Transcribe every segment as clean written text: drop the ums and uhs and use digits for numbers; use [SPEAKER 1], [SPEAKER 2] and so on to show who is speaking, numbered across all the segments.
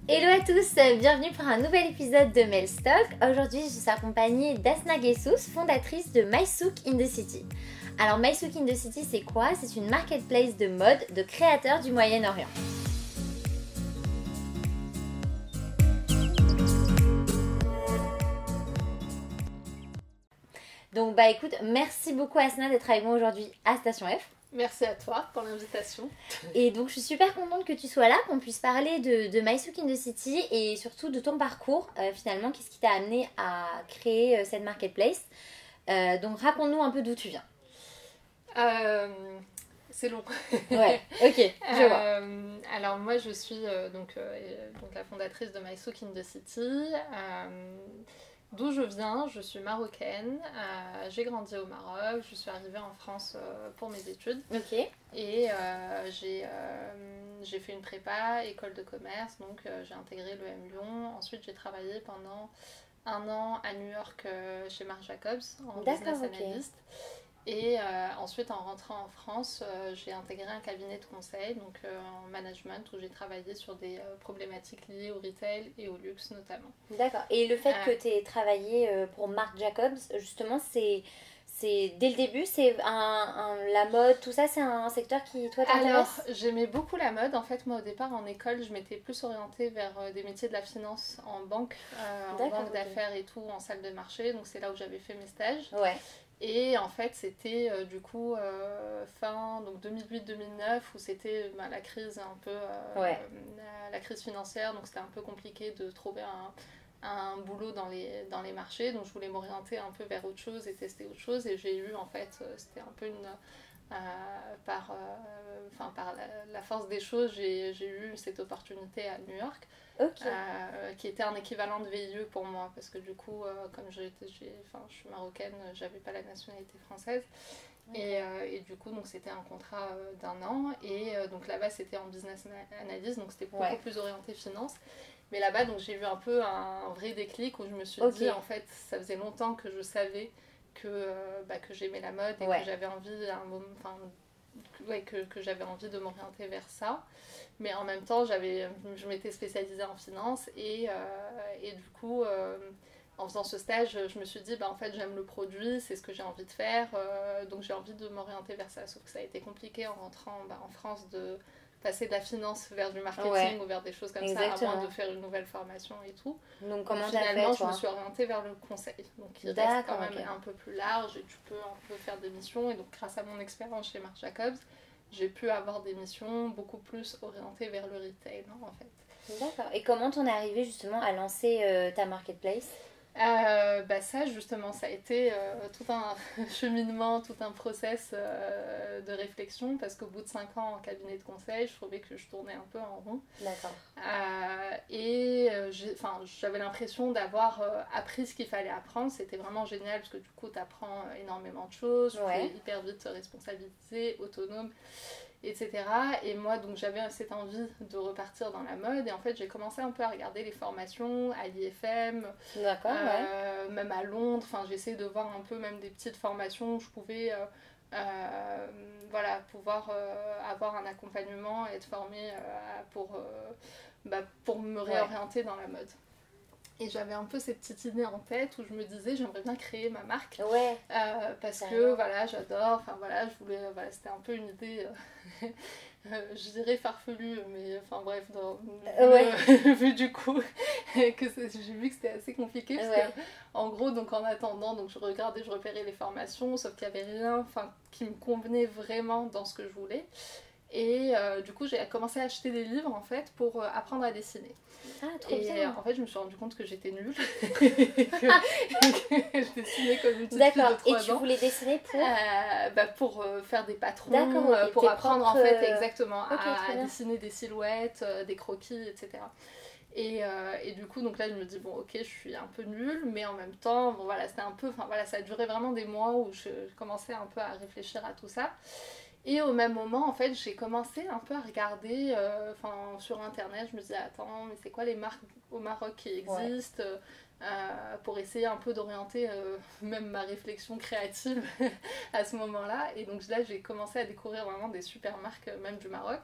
[SPEAKER 1] Hello à tous, bienvenue pour un nouvel épisode de Mailstock. Aujourd'hui, je suis accompagnée d'Asna Guessous, fondatrice de My Souk in the City. Alors, My Souk in the City, c'est quoi? C'est une marketplace de mode de créateurs du Moyen-Orient. Donc, écoute, merci beaucoup Asna d'être avec moi aujourd'hui à Station F.
[SPEAKER 2] Merci à toi pour l'invitation.
[SPEAKER 1] Et donc je suis super contente que tu sois là, qu'on puisse parler de My Souk in the City et surtout de ton parcours. Finalement, qu'est-ce qui t'a amené à créer cette marketplace? Donc raconte-nous un peu d'où tu viens.
[SPEAKER 2] C'est long.
[SPEAKER 1] Ouais, ok, je vois.
[SPEAKER 2] Alors moi je suis donc la fondatrice de My Souk in the City. D'où je viens, je suis marocaine, j'ai grandi au Maroc, je suis arrivée en France pour mes études.
[SPEAKER 1] Ok.
[SPEAKER 2] Et j'ai fait une prépa, école de commerce, donc j'ai intégré l'EM Lyon. Ensuite j'ai travaillé pendant 1 an à New York chez Marc Jacobs en business analyst. Et ensuite en rentrant en France, j'ai intégré un cabinet de conseil, donc en management, où j'ai travaillé sur des problématiques liées au retail et au luxe notamment.
[SPEAKER 1] D'accord. Et le fait que tu aies travaillé pour Marc Jacobs, justement, c'est dès le début, c'est la mode, tout ça, c'est un secteur qui, toi, t'intéresse?
[SPEAKER 2] Alors, j'aimais beaucoup la mode. En fait, moi, au départ, en école, je m'étais plus orientée vers des métiers de la finance en banque d'affaires et tout, en salle de marché. Donc, c'est là où j'avais fait mes stages.
[SPEAKER 1] Ouais.
[SPEAKER 2] Et en fait, c'était du coup fin 2008-2009 où c'était la crise un peu, la crise financière. Donc, c'était un peu compliqué de trouver un boulot dans les marchés, donc je voulais m'orienter un peu vers autre chose et tester autre chose, et j'ai eu en fait, c'était un peu par la force des choses, j'ai eu cette opportunité à New York, qui était un équivalent de VIE pour moi, parce que du coup, comme je suis marocaine, j'avais pas la nationalité française. Et du coup, donc c'était un contrat d'1 an, et donc là-bas c'était en business analyst, donc c'était beaucoup plus orienté finance. Mais là-bas, donc j'ai eu un peu un vrai déclic où je me suis dit, en fait, ça faisait longtemps que je savais que j'aimais la mode et que j'avais envie, que j'avais envie de m'orienter vers ça. Mais en même temps, je m'étais spécialisée en finance et du coup, en faisant ce stage, je me suis dit, en fait, j'aime le produit, c'est ce que j'ai envie de faire, donc j'ai envie de m'orienter vers ça. Sauf que ça a été compliqué en rentrant en France de passer de la finance vers du marketing ou vers des choses comme ça, à moins de faire une nouvelle formation et tout.
[SPEAKER 1] Donc comment
[SPEAKER 2] finalement, je me suis orientée vers le conseil. Donc il reste quand même un peu plus large et tu peux un peu faire des missions. Et donc grâce à mon expérience chez Marc Jacobs, j'ai pu avoir des missions beaucoup plus orientées vers le retail en fait.
[SPEAKER 1] D'accord. Et comment t'en es arrivée justement à lancer ta marketplace?
[SPEAKER 2] Ça justement, ça a été tout un cheminement, tout un process de réflexion, parce qu'au bout de 5 ans en cabinet de conseil, je trouvais que je tournais un peu en rond.
[SPEAKER 1] D'accord.
[SPEAKER 2] Et j'avais l'impression d'avoir appris ce qu'il fallait apprendre. C'était vraiment génial parce que du coup tu apprends énormément de choses, tu peux hyper vite te responsabiliser, autonome, etc. Et moi, donc j'avais cette envie de repartir dans la mode, et en fait j'ai commencé un peu à regarder les formations à l'IFM, même à Londres. Enfin, j'ai essayé de voir un peu même des petites formations où je pouvais pouvoir avoir un accompagnement et être formée pour me réorienter dans la mode. Et j'avais un peu cette petite idée en tête où je me disais, j'aimerais bien créer ma marque. Parce que j'adore, je voulais, c'était un peu une idée, je dirais farfelue, mais bref, vu du coup, j'ai vu que c'était assez compliqué. Parce que, en gros, donc en attendant, donc je regardais, je repérais les formations, sauf qu'il n'y avait rien qui me convenait vraiment dans ce que je voulais. Et du coup, j'ai commencé à acheter des livres en fait pour apprendre à dessiner.
[SPEAKER 1] Trop bien.
[SPEAKER 2] En fait, je me suis rendu compte que j'étais nulle. que je dessinais comme une petite fille de 3 ans.
[SPEAKER 1] Et tu voulais dessiner
[SPEAKER 2] pour faire des patrons, pour apprendre en fait exactement à dessiner des silhouettes, des croquis, etc. Et du coup, donc là, je me dis, bon, ok, je suis un peu nulle, mais en même temps, c'était un peu, ça a duré vraiment des mois où je commençais un peu à réfléchir à tout ça. Et au même moment, en fait, j'ai commencé un peu à regarder sur Internet. Je me disais, attends, mais c'est quoi les marques au Maroc qui existent pour essayer un peu d'orienter même ma réflexion créative à ce moment-là. Et donc là, j'ai commencé à découvrir vraiment des super marques, même du Maroc.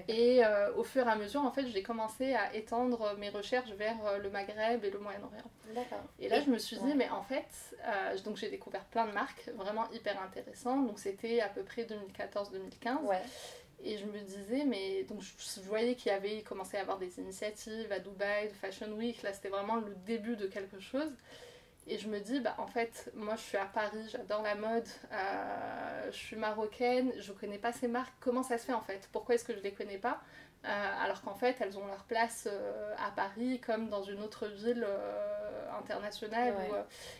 [SPEAKER 2] Et au fur et à mesure, en fait, j'ai commencé à étendre mes recherches vers le Maghreb et le Moyen-Orient. Et là, je me suis dit, mais en fait, donc j'ai découvert plein de marques vraiment hyper intéressantes. Donc c'était à peu près 2014-2015. Et je me disais, mais donc je voyais qu'il commençait à y avoir des initiatives à Dubaï, de Fashion Week. Là, c'était vraiment le début de quelque chose. Et je me dis, bah en fait, moi je suis à Paris, j'adore la mode, je suis marocaine, je connais pas ces marques, comment ça se fait en fait? Pourquoi est-ce que je les connais pas? Alors qu'en fait, elles ont leur place à Paris comme dans une autre ville internationale.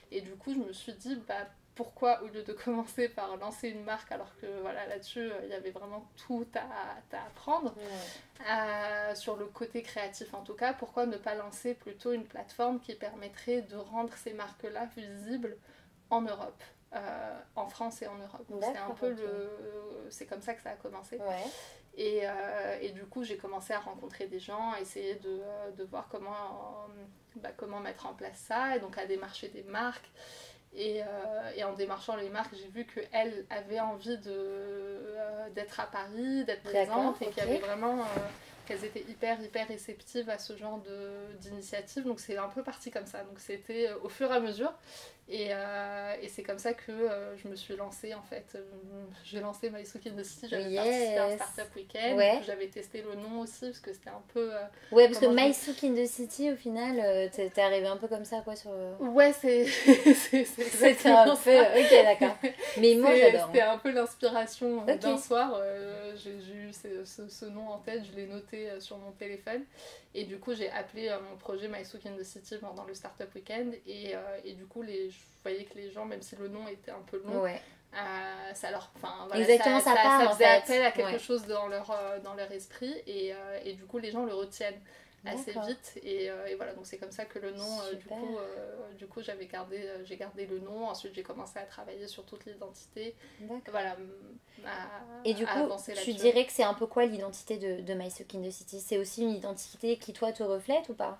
[SPEAKER 2] Et du coup, je me suis dit, bah pourquoi au lieu de commencer par lancer une marque alors que voilà là-dessus il y avait vraiment tout à apprendre sur le côté créatif en tout cas, pourquoi ne pas lancer plutôt une plateforme qui permettrait de rendre ces marques-là visibles en Europe, en France et en Europe. C'est un peu c'est comme ça que ça a commencé. Et du coup j'ai commencé à rencontrer des gens, à essayer de voir comment mettre en place ça, et donc à démarcher des marques. Et en démarchant les marques, j'ai vu qu'elles avaient envie d'être à Paris, d'être présentes, et qu'elles étaient hyper réceptives à ce genre d'initiative. Donc c'est un peu parti comme ça. Donc c'était au fur et à mesure. Et c'est comme ça que je me suis lancée en fait. J'ai lancé My Souk in the City, j'avais participé à un startup week-end. J'avais testé le nom aussi parce que c'était un peu.
[SPEAKER 1] Parce que My Souk in the City, au final, t'es arrivé un peu comme ça quoi sur.
[SPEAKER 2] Ouais, c'est
[SPEAKER 1] c'était un peu. Ok, d'accord. Mais moi j'adore.
[SPEAKER 2] C'était un peu l'inspiration d'un soir. J'ai eu ce nom en tête, je l'ai noté sur mon téléphone. Et du coup, j'ai appelé mon projet My Souk in the City pendant le Startup Weekend. Et du coup, je voyais que les gens, même si le nom était un peu long, ça leur.
[SPEAKER 1] Exactement, ça
[SPEAKER 2] faisait appel à quelque chose dans leur esprit. Et du coup, les gens le retiennent assez vite. Et voilà, donc c'est comme ça que le nom, du coup, j'ai gardé le nom. Ensuite, j'ai commencé à travailler sur toute l'identité. Voilà.
[SPEAKER 1] Et du coup, tu dirais que c'est un peu quoi l'identité de My Souk in the City? C'est aussi une identité qui, toi, te reflète ou pas?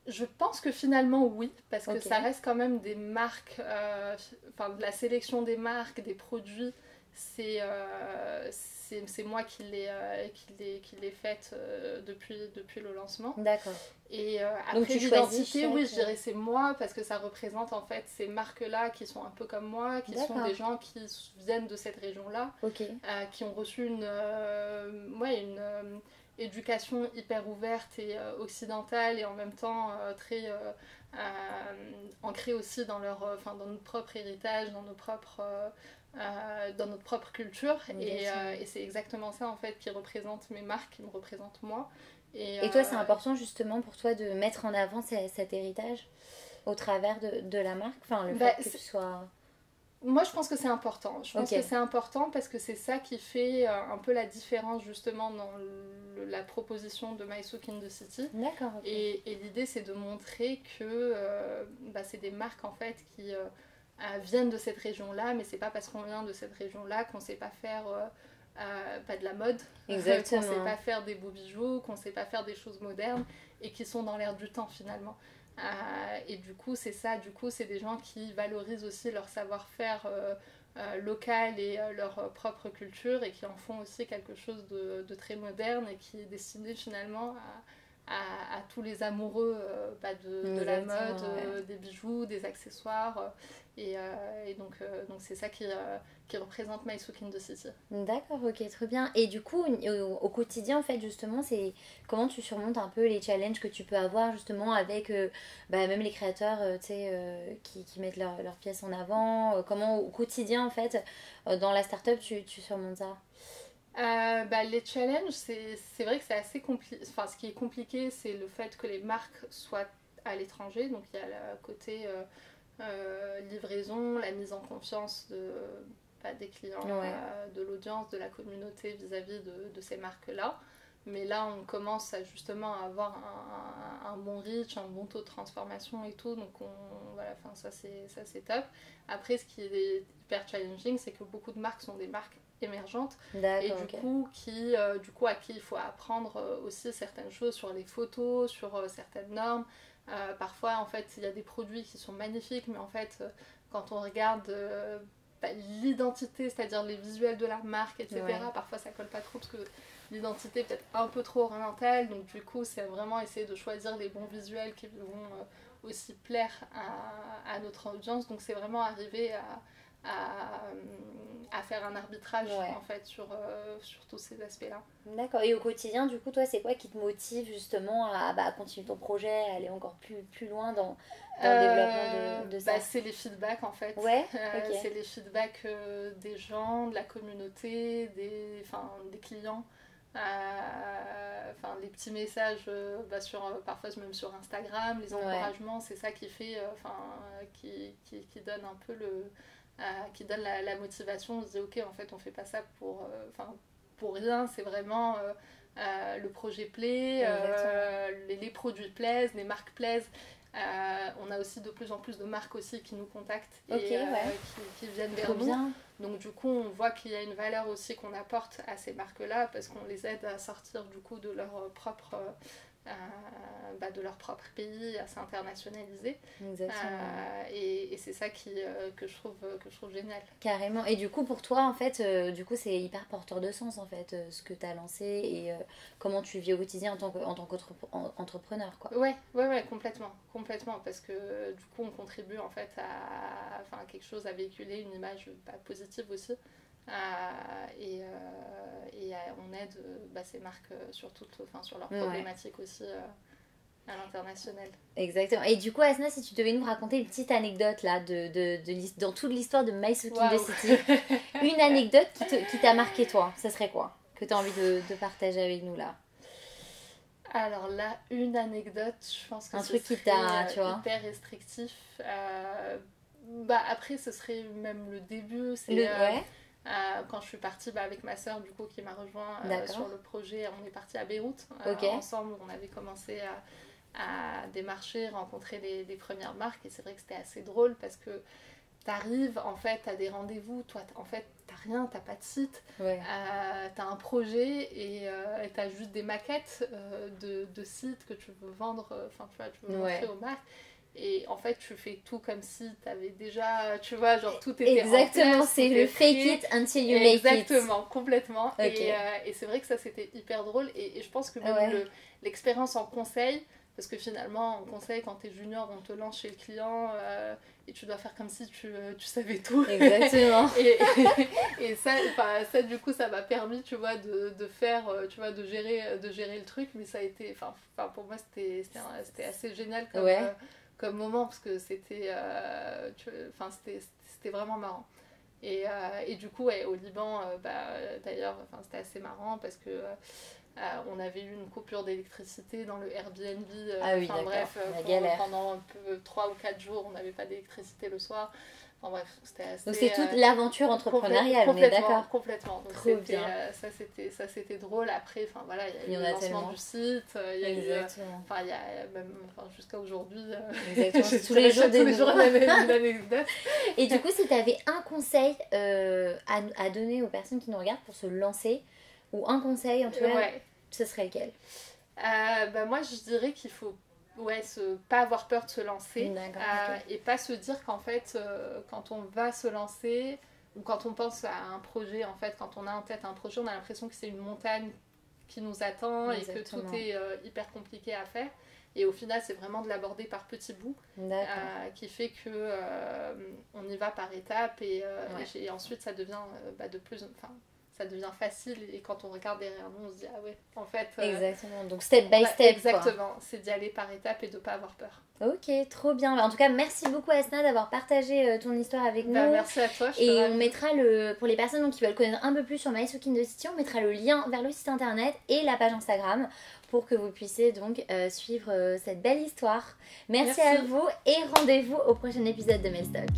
[SPEAKER 2] Je pense que finalement oui, parce que ça reste quand même des marques, de la sélection des marques, des produits, c'est moi qui l'ai faite depuis le lancement.
[SPEAKER 1] D'accord.
[SPEAKER 2] Et après l'identité, oui, je dirais c'est moi, parce que ça représente en fait ces marques-là qui sont un peu comme moi, qui sont des gens qui viennent de cette région-là, qui ont reçu une éducation hyper ouverte et occidentale, et en même temps très ancrée aussi dans dans notre propre héritage, dans notre propre culture. Et c'est exactement ça en fait qui représente mes marques, qui me représente moi.
[SPEAKER 1] Et toi, c'est important justement pour toi de mettre en avant cet héritage au travers de la marque, le fait que tu sois...
[SPEAKER 2] Moi, je pense que c'est important. Je pense que c'est important parce que c'est ça qui fait un peu la différence justement dans la proposition de My Souk in the City.
[SPEAKER 1] D'accord.
[SPEAKER 2] Et l'idée, c'est de montrer que c'est des marques en fait qui viennent de cette région-là, mais c'est pas parce qu'on vient de cette région-là qu'on sait pas faire pas de la mode, qu'on sait pas faire des beaux bijoux, qu'on sait pas faire des choses modernes et qui sont dans l'air du temps finalement. Et du coup c'est ça, c'est des gens qui valorisent aussi leur savoir-faire local et leur propre culture, et qui en font aussi quelque chose de très moderne et qui est destiné finalement à tous les amoureux de la mode, des bijoux, des accessoires, et donc c'est ça qui représente My Souk in the City.
[SPEAKER 1] D'accord, ok, très bien. Et du coup, au quotidien, en fait, justement, c'est comment tu surmontes un peu les challenges que tu peux avoir, justement, avec même les créateurs, qui mettent leurs pièces en avant. Comment, au quotidien, en fait, dans la start-up, tu surmontes ça?
[SPEAKER 2] Les challenges, c'est vrai que c'est assez compliqué. Enfin, ce qui est compliqué, c'est le fait que les marques soient à l'étranger. Donc, il y a le côté livraison, la mise en confiance des clients, de l'audience, de la communauté vis-à-vis de ces marques-là. Mais là, on commence justement à avoir un bon reach, un bon taux de transformation et tout, donc voilà, ça c'est top. Après, ce qui est hyper challenging, c'est que beaucoup de marques sont des marques émergentes et du coup à qui il faut apprendre aussi certaines choses sur les photos, sur certaines normes. Parfois en fait il y a des produits qui sont magnifiques, mais en fait quand on regarde l'identité, c'est-à-dire les visuels de la marque, etc., parfois ça colle pas trop parce que l'identité est peut-être un peu trop orientale, donc du coup c'est vraiment essayer de choisir les bons visuels qui vont aussi plaire à notre audience. Donc c'est vraiment arriver à faire un arbitrage en fait sur tous ces aspects-là.
[SPEAKER 1] D'accord. Et au quotidien, du coup, toi, c'est quoi qui te motive justement à continuer ton projet, à aller encore plus loin dans le développement de ça?
[SPEAKER 2] C'est les feedbacks en fait. C'est les feedbacks des gens, de la communauté, des clients. Les petits messages parfois même sur Instagram, les encouragements, c'est ça qui fait qui donne un peu qui donne la motivation. On se dit ok, en fait on fait pas ça pour rien, c'est vraiment le projet plaît, les produits plaisent, les marques plaisent. On a aussi de plus en plus de marques aussi qui nous contactent qui viennent vers nous. Bien. Donc du coup on voit qu'il y a une valeur aussi qu'on apporte à ces marques-là parce qu'on les aide à sortir du coup de leur propre pays, à s'internationaliser. Et c'est ça que je trouve génial.
[SPEAKER 1] Carrément. Et du coup pour toi en fait du coup c'est hyper porteur de sens en fait ce que tu as lancé et comment tu vis au quotidien en tant qu'entrepreneur quoi.
[SPEAKER 2] Ouais, complètement parce que du coup on contribue en fait à quelque chose, à véhiculer une image positive aussi. Et on aide ces marques sur leurs problématiques aussi à l'international.
[SPEAKER 1] Exactement. Et du coup Asna, si tu devais nous raconter une petite anecdote là dans toute l'histoire de MySook in the City, une anecdote qui t'a marqué toi, ça serait quoi que tu as envie de partager avec nous là?
[SPEAKER 2] Alors là, une anecdote, je pense que
[SPEAKER 1] un truc qui t'a
[SPEAKER 2] hyper restrictif. Après ce serait même le début, quand je suis partie avec ma soeur du coup qui m'a rejoint sur le projet. On est parti à Beyrouth ensemble. On avait commencé à démarcher, rencontrer les premières marques et c'est vrai que c'était assez drôle parce que t'arrives en fait à des rendez-vous, toi en fait t'as rien, t'as pas de site, t'as un projet et t'as juste des maquettes de sites que tu veux vendre, tu veux montrer aux marques. Et en fait, tu fais tout comme si t'avais déjà, tu vois, genre tout était en place.
[SPEAKER 1] Exactement, c'est le fake it until you make it.
[SPEAKER 2] Exactement, complètement. Et c'est vrai que ça, c'était hyper drôle. Et je pense que même l'expérience en conseil, parce que finalement, en conseil, quand t'es junior, on te lance chez le client et tu dois faire comme si tu savais tout.
[SPEAKER 1] Exactement.
[SPEAKER 2] et ça, du coup, ça m'a permis, tu vois, de faire, tu vois, de gérer le truc. Mais ça a été, pour moi, c'était assez génial comme moment parce que c'était vraiment marrant et du coup au Liban d'ailleurs c'était assez marrant parce que on avait eu une coupure d'électricité dans le Airbnb pendant 3 ou 4 jours on n'avait pas d'électricité le soir. Bref, c'était assez...
[SPEAKER 1] Donc c'est toute l'aventure entrepreneuriale, on est d'accord.
[SPEAKER 2] Complètement. Donc ça c'était drôle. Après, il y a eu le lancement du site, il y a eu même jusqu'à aujourd'hui.
[SPEAKER 1] Exactement. tous les jours
[SPEAKER 2] une anecdote.
[SPEAKER 1] Et du coup, si tu avais un conseil à donner aux personnes qui nous regardent pour se lancer, ou un conseil en tout cas, ce serait lequel?
[SPEAKER 2] Moi je dirais qu'il faut pas avoir peur de se lancer et pas se dire qu'en fait quand on va se lancer ou quand on pense à un projet, en fait quand on a en tête un projet, on a l'impression que c'est une montagne qui nous attend. Exactement. Et que tout est hyper compliqué à faire et au final c'est vraiment de l'aborder par petits bouts qui fait que on y va par étapes et ensuite ça devient ça devient facile et quand on regarde derrière nous on se dit ah ouais en fait
[SPEAKER 1] exactement, donc step by step
[SPEAKER 2] exactement, c'est d'y aller par étapes et de pas avoir peur.
[SPEAKER 1] Ok, trop bien. En tout cas merci beaucoup Asna d'avoir partagé ton histoire avec nous.
[SPEAKER 2] Merci à toi.
[SPEAKER 1] Et on mettra pour les personnes qui veulent connaître un peu plus sur MySook in the City, on mettra le lien vers le site internet et la page Instagram pour que vous puissiez donc suivre cette belle histoire. Merci à vous et rendez-vous au prochain épisode de Melstock.